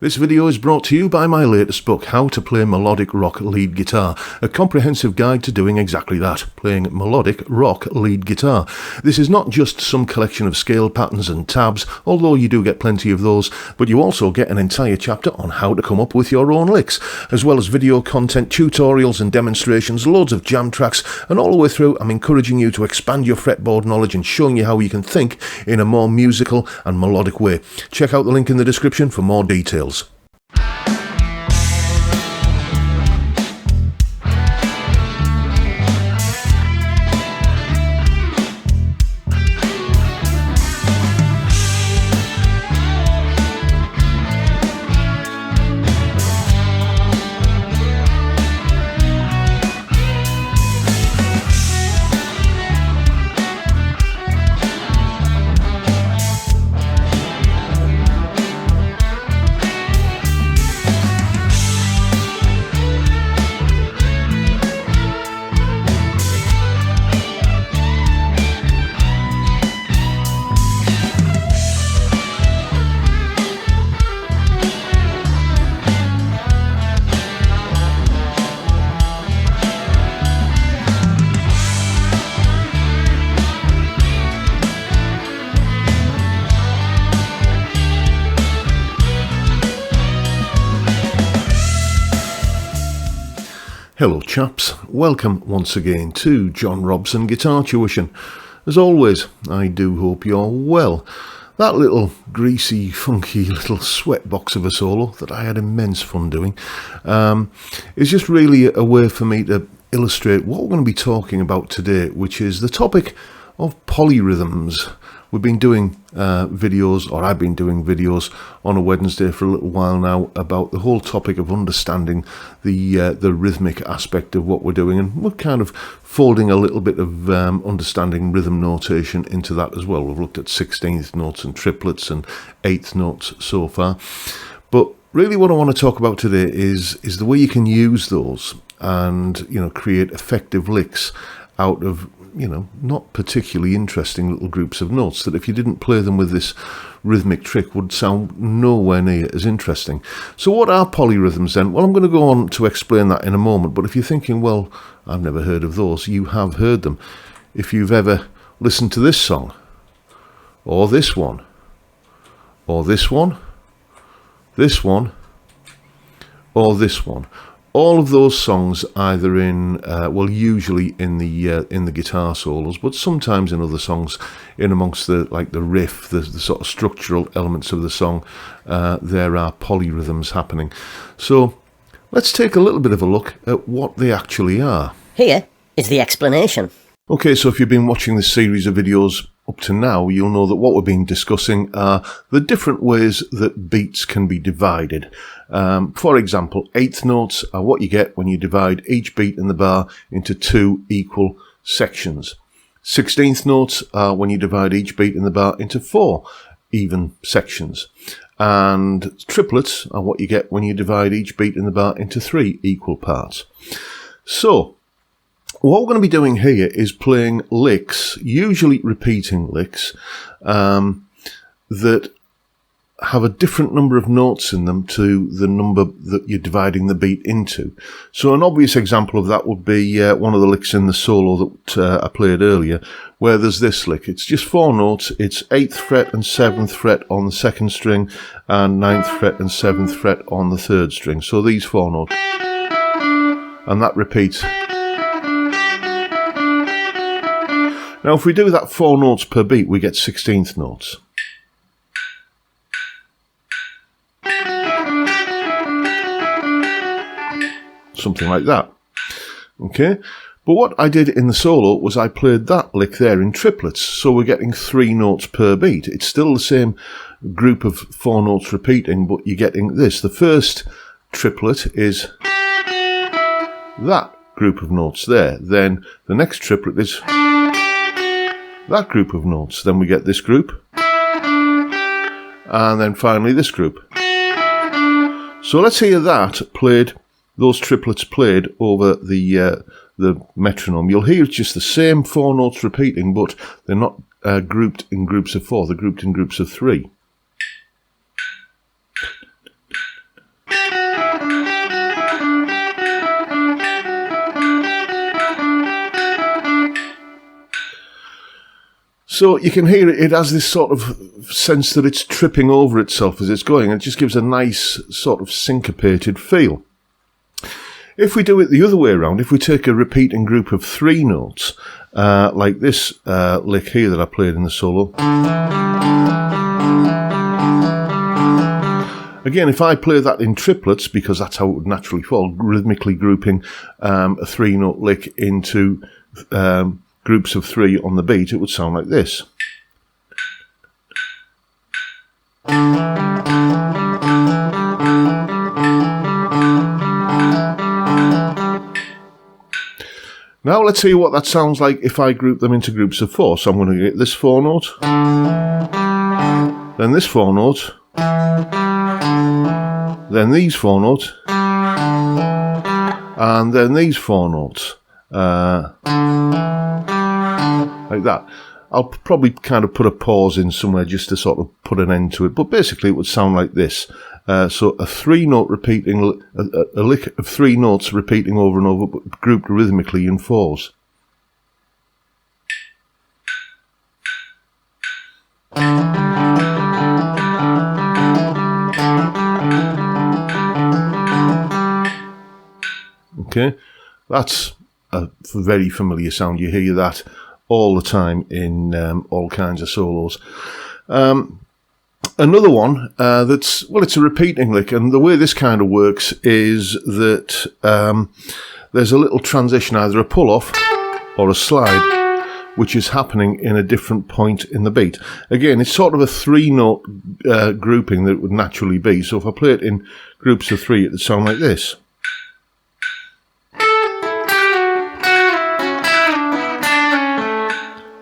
This video is brought to you by my latest book, How to Play Melodic Rock Lead Guitar, a comprehensive guide to doing exactly that, playing melodic rock lead guitar. This is not just some collection of scale patterns and tabs, although you do get plenty of those, but you also get an entire chapter on how to come up with your own licks, as well as video content, tutorials and demonstrations, loads of jam tracks, and all the way through I'm encouraging you to expand your fretboard knowledge and showing you how you can think in a more musical and melodic way. Check out the link in the description for more details. Hello chaps, welcome once again to John Robson Guitar Tuition. As always, I do hope you're well. That little greasy, funky little sweatbox of a solo that I had immense fun doing is just really a way for me to illustrate what we're going to be talking about today, which is the topic of polyrhythms. We've been doing videos, or I've been doing videos on a Wednesday for a little while now about the whole topic of understanding the rhythmic aspect of what we're doing, and we're kind of folding a little bit of understanding rhythm notation into that as well. We've looked at 16th notes and triplets and 8th notes so far, but really what I want to talk about today is the way you can use those and create effective licks out of not particularly interesting little groups of notes that if you didn't play them with this rhythmic trick would sound nowhere near as interesting. So what are polyrhythms then? Well, I'm going to go on to explain that in a moment, but if you're thinking, well, I've never heard of those, you have heard them. If you've ever listened to this song, or this one, or this one, this one, or this one, all of those songs either in, usually in the guitar solos, but sometimes in other songs, in amongst the riff, the sort of structural elements of the song, there are polyrhythms happening. So let's take a little bit of a look at what they actually are. Here is the explanation. Okay, so if you've been watching this series of videos up to now, you'll know that what we've been discussing are the different ways that beats can be divided. For example, 8th notes are what you get when you divide each beat in the bar into 2 equal sections. 16th notes are when you divide each beat in the bar into 4 even sections. And triplets are what you get when you divide each beat in the bar into 3 equal parts. So what we're going to be doing here is playing licks, usually repeating licks, that have a different number of notes in them to the number that you're dividing the beat into. So an obvious example of that would be one of the licks in the solo that I played earlier, where there's this lick. It's just 4 notes. It's 8th fret and 7th fret on the 2nd string, and 9th fret and 7th fret on the 3rd string. So these 4 notes. And that repeats. Now, if we do that 4 notes per beat, we get 16th notes. Something like that. Okay? But what I did in the solo was I played that lick there in triplets, so we're getting 3 notes per beat. It's still the same group of 4 notes repeating, but you're getting this. The first triplet is that group of notes there. Then the next triplet is that group of notes. Then we get this group, and then finally this group. So let's hear that played, those triplets played over the metronome. You'll hear it's just the same 4 notes repeating, but they're not grouped in groups of 4. They're grouped in groups of 3. So you can hear it has this sort of sense that it's tripping over itself as it's going. It just gives a nice sort of syncopated feel. If we do it the other way around, if we take a repeating group of 3 notes, like this lick here that I played in the solo. Again, if I play that in triplets, because that's how it would naturally fall, rhythmically grouping a 3-note lick into groups of 3 on the beat, it would sound like this. Now let's see what that sounds like if I group them into groups of 4. So I'm going to get this 4 note, then this 4 note, then these 4 notes, and then these 4 notes, like that. I'll probably kind of put a pause in somewhere just to sort of put an end to it, but basically it would sound like this. So a 3-note repeating, a lick of 3 notes repeating over and over, but grouped rhythmically in 4s. Okay, that's a very familiar sound. You hear that all the time in all kinds of solos. Another one that's, well, it's a repeating lick, and the way this kind of works is that there's a little transition, either a pull-off or a slide, which is happening in a different point in the beat. Again, it's sort of a 3-note grouping that it would naturally be. So if I play it in groups of 3, it would sound like this.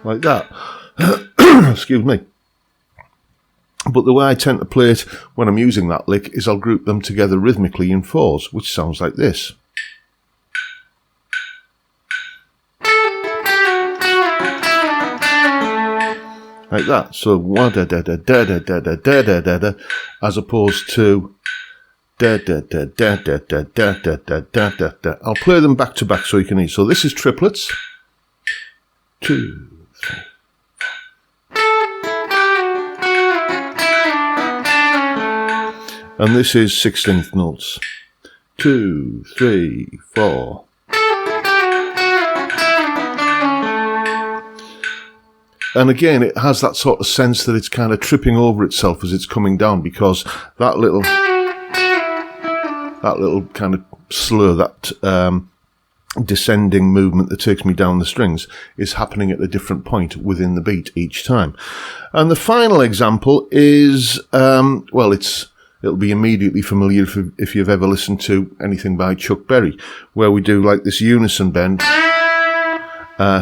Like that. Excuse me. But the way I tend to play it when I'm using that lick is I'll group them together rhythmically in 4s, which sounds like this. Like that. So wah da da da da da da da da da da da, as opposed to da da da da da da da da da da da da. I'll play them back to back so you can hear. So this is triplets. 2, 3. And this is 16th notes. 2, 3, 4. And again, it has that sort of sense that it's kind of tripping over itself as it's coming down, because that little kind of slur, that descending movement that takes me down the strings, is happening at a different point within the beat each time. And the final example is, well, it'll be immediately familiar if you've ever listened to anything by Chuck Berry, where we do like this unison bend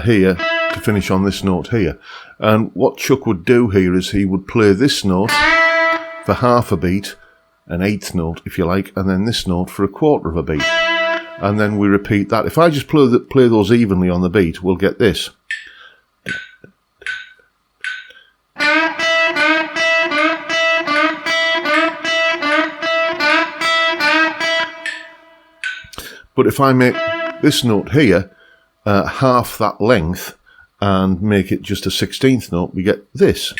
here to finish on this note here. And what Chuck would do here is he would play this note for half a beat, an 8th note if you like, and then this note for a quarter of a beat. And then we repeat that. If I just play those evenly on the beat, we'll get this. But if I make this note here half that length and make it just a 16th note, we get this.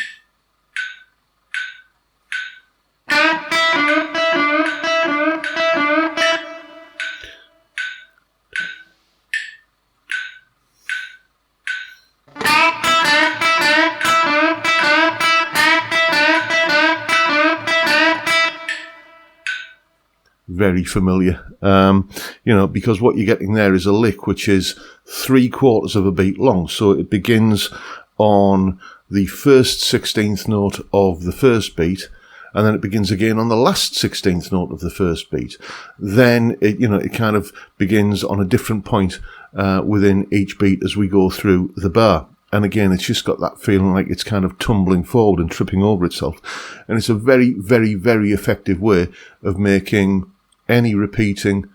Very familiar, because what you're getting there is a lick which is 3/4 of a beat long. So it begins on the first 16th note of the first beat, and then it begins again on the last 16th note of the first beat. Then it kind of begins on a different point within each beat as we go through the bar. And again, it's just got that feeling like it's kind of tumbling forward and tripping over itself. And it's a very, very, very effective way of making any repeating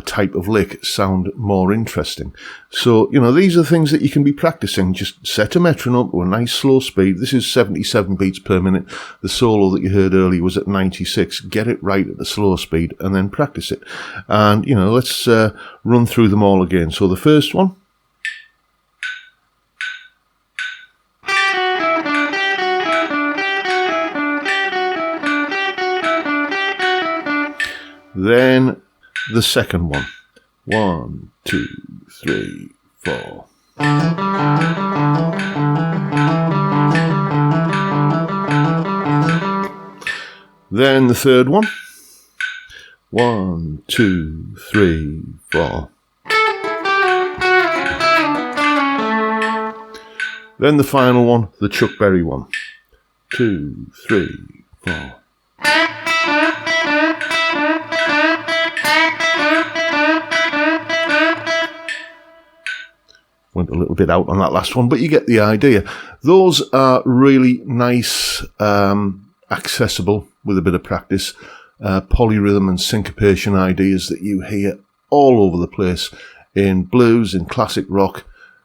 type of lick sound more interesting. So, these are things that you can be practicing. Just set a metronome to a nice slow speed. This is 77 beats per minute. The solo that you heard earlier was at 96. Get it right at the slow speed and then practice it. And, let's run through them all again. So the first one. Then the second one. 1, 2, 3, 4. Then the third one. 1, 2, 3, 4. Then the final one, the Chuck Berry one. 2, 3, 4. Went a little bit out on that last one, but you get the idea. Those are really nice, accessible with a bit of practice, polyrhythm and syncopation ideas that you hear all over the place in blues, in classic rock,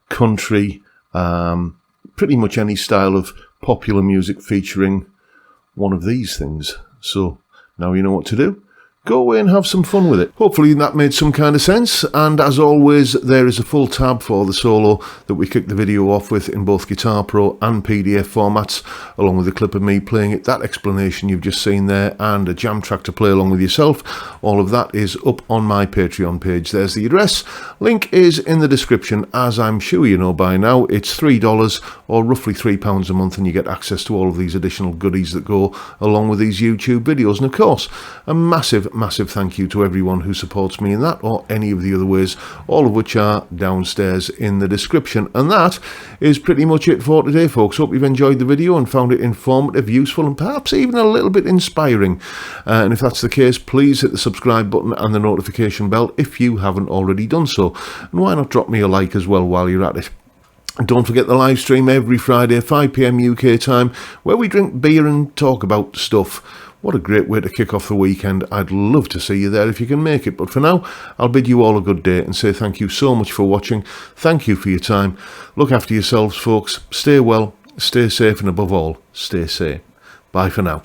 country, pretty much any style of popular music featuring one of these things. So now you know what to do. Go away and have some fun with it. Hopefully that made some kind of sense, and as always there is a full tab for the solo that we kicked the video off with in both Guitar Pro and PDF formats, along with a clip of me playing it, that explanation you've just seen there, and a jam track to play along with yourself. All of that is up on my Patreon page. There's the address. Link is in the description. As I'm sure you know by now, it's $3 or roughly £3 a month, and you get access to all of these additional goodies that go along with these YouTube videos. And of course, a massive thank you to everyone who supports me in that or any of the other ways, all of which are downstairs in the description. And that is pretty much it for today, folks. Hope you've enjoyed the video and found it informative, useful, and perhaps even a little bit inspiring. And if that's the case, please hit the subscribe button and the notification bell if you haven't already done so. And why not drop me a like as well while you're at it. And don't forget the live stream every Friday, 5 PM UK time, where we drink beer and talk about stuff. What a great way to kick off the weekend. I'd love to see you there if you can make it. But for now, I'll bid you all a good day and say thank you so much for watching. Thank you for your time. Look after yourselves, folks. Stay well, stay safe, and above all, stay sane. Bye for now.